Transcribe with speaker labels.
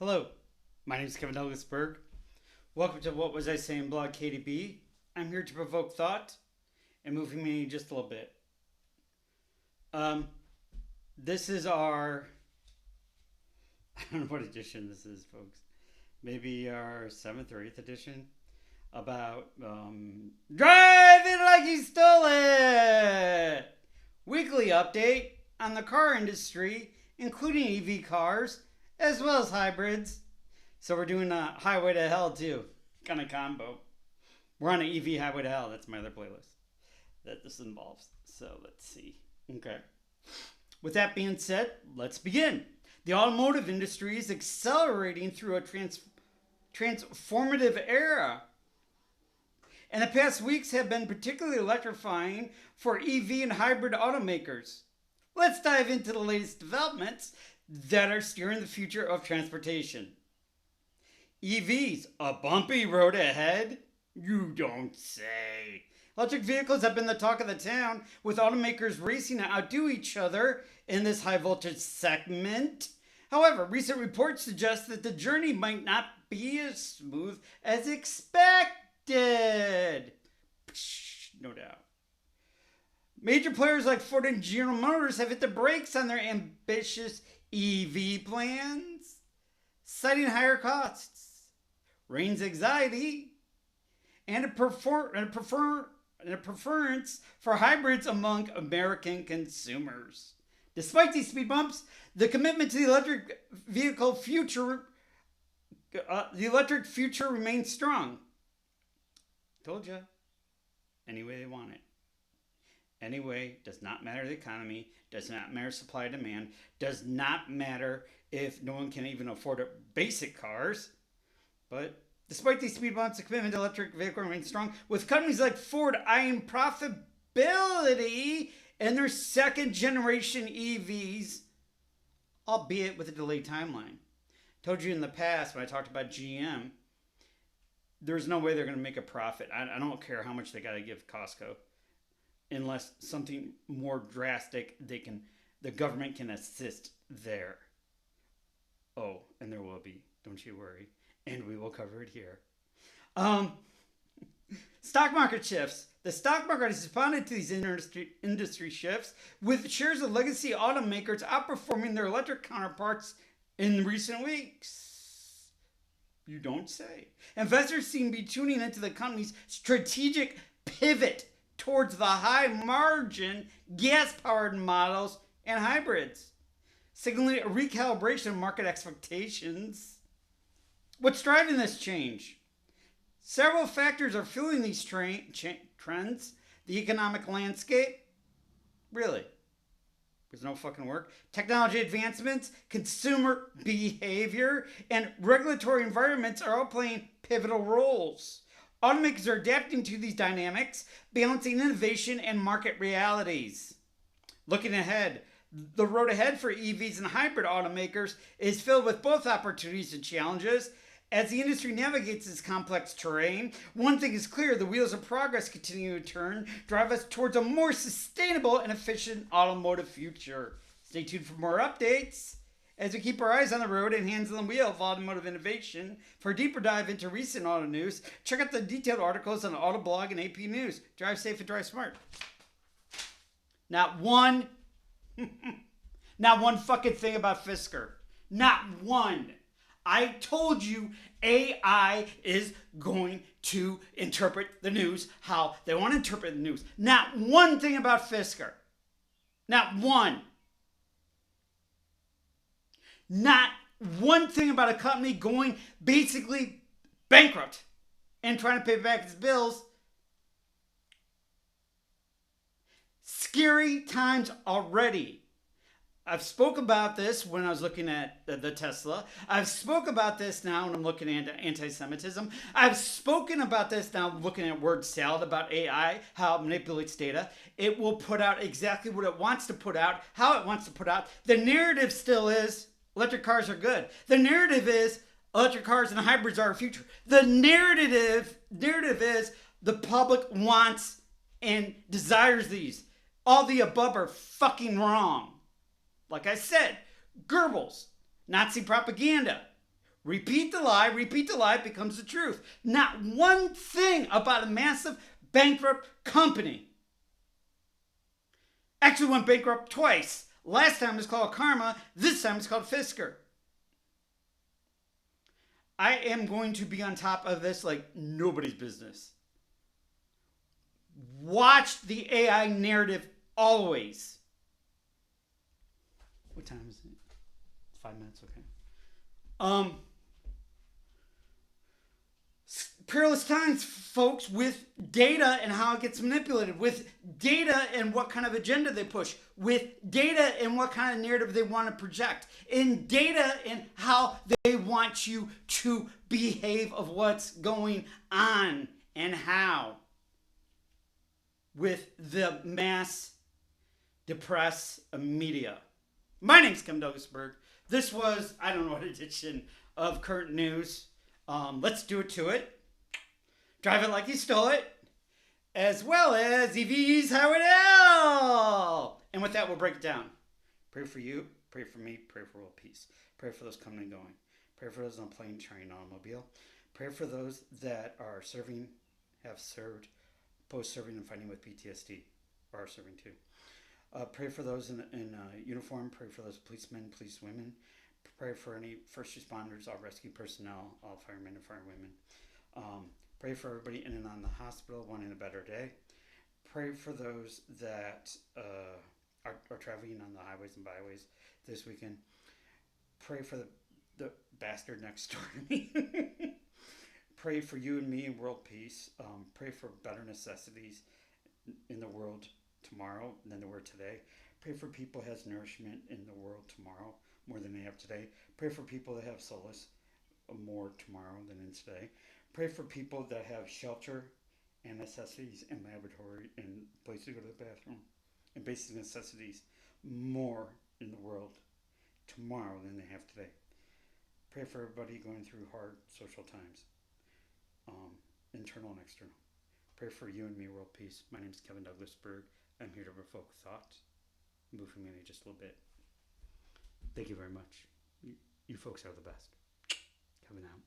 Speaker 1: Hello, my name is Kevin Douglas Berg. Welcome to What Was I Saying blog KDB. I'm here to provoke thought and move me just a little bit. This is our, I don't know what edition this is, folks. Maybe our 7th or 8th edition about driving like you stole it. Weekly update on the car industry, including EV cars as well as hybrids. So we're doing a Highway to Hell too, kind of combo. We're on an EV Highway to Hell. That's my other playlist that this involves. So let's see. Okay. With that being said, let's begin. The automotive industry is accelerating through a transformative era. And the past weeks have been particularly electrifying for EV and hybrid automakers. Let's dive into the latest developments that are steering the future of transportation. EVs, a bumpy road ahead? You don't say. Electric vehicles have been the talk of the town, with automakers racing to outdo each other in this high voltage segment. However, recent reports suggest that the journey might not be as smooth as expected. No doubt. Major players like Ford and General Motors have hit the brakes on their ambitious EV plans, citing higher costs, range anxiety, and a preference for hybrids among American consumers. Despite these speed bumps, the commitment to the electric future remains strong. Told ya. Any way they want it. Anyway, does not matter the economy, does not matter supply and demand, does not matter if no one can even afford basic cars. But despite these speed bumps, the commitment to electric vehicle remains strong, with companies like Ford eyeing profitability in their second generation EVs, albeit with a delayed timeline. Told you in the past when I talked about GM, there's no way they're going to make a profit. I don't care how much they got to give Costco. Unless something more drastic, the government can assist there. Oh, and there will be. Don't you worry. And we will cover it here. Stock market shifts. The stock market has responded to these industry shifts, with shares of legacy automakers outperforming their electric counterparts in recent weeks. You don't say. Investors seem to be tuning into the company's strategic pivot towards the high margin gas powered models and hybrids, signaling a recalibration of market expectations. What's driving this change? Several factors are fueling these trends. The economic landscape, really, there's no fucking work. Technology advancements, consumer behavior, and regulatory environments are all playing pivotal roles. Automakers are adapting to these dynamics, balancing innovation and market realities. Looking ahead, the road ahead for EVs and hybrid automakers is filled with both opportunities and challenges. As the industry navigates this complex terrain, one thing is clear: the wheels of progress continue to turn, drive us towards a more sustainable and efficient automotive future. Stay tuned for more updates as we keep our eyes on the road and hands on the wheel of automotive innovation. For a deeper dive into recent auto news, check out the detailed articles on Autoblog and AP News. Drive safe and drive smart. Not one fucking thing about Fisker. Not one. I told you AI is going to interpret the news how they want to interpret the news. Not one thing about Fisker. Not one. Not one thing about a company going basically bankrupt and trying to pay back its bills. Scary times already. I've spoke about this when I was looking at the Tesla. I've spoke about this now when I'm looking at anti-Semitism. I've spoken about this now looking at word salad about AI, how it manipulates data. It will put out exactly what it wants to put out, how it wants to put out. The narrative still is electric cars are good. The narrative is electric cars and hybrids are our future. The narrative is the public wants and desires these. All the above are fucking wrong. Like I said, Goebbels, Nazi propaganda, repeat the lie, it becomes the truth. Not one thing about a massive bankrupt company. Actually went bankrupt twice. Last time it was called Karma. This time it's called Fisker. I am going to be on top of this like nobody's business. Watch the AI narrative always. What time is it? 5 minutes, okay. Perilous times, folks, with data and how it gets manipulated, with data and what kind of agenda they push, with data and what kind of narrative they want to project, in data and how they want you to behave of what's going on and how, with the mass depressed media. My name's Kim Berg. This was, I don't know what edition of Current News. Let's do it to it. Drive it like you stole it. As well as EVs, how it all. And with that, we'll break it down. Pray for you, pray for me, pray for world peace. Pray for those coming and going. Pray for those on plane, train, automobile. Pray for those that are serving, have served, post-serving and fighting with PTSD, or are serving too. Pray for those in uniform. Pray for those policemen, policewomen. Pray for any first responders, all rescue personnel, all firemen and firewomen. Pray for everybody in and on the hospital wanting a better day. Pray for those that are traveling on the highways and byways this weekend. Pray for the bastard next door to me. Pray for you and me in world peace. Pray for better necessities in the world tomorrow than there were today. Pray for people who has nourishment in the world tomorrow more than they have today. Pray for people that have solace more tomorrow than in today. Pray for people that have shelter and necessities and laboratory and places to go to the bathroom and basic necessities more in the world tomorrow than they have today. Pray for everybody going through hard social times, internal and external. Pray for you and me, world peace. My name is Kevin Douglas Berg. I'm here to provoke thoughts, move humanity just a little bit. Thank you very much. You folks are the best. Kevin out.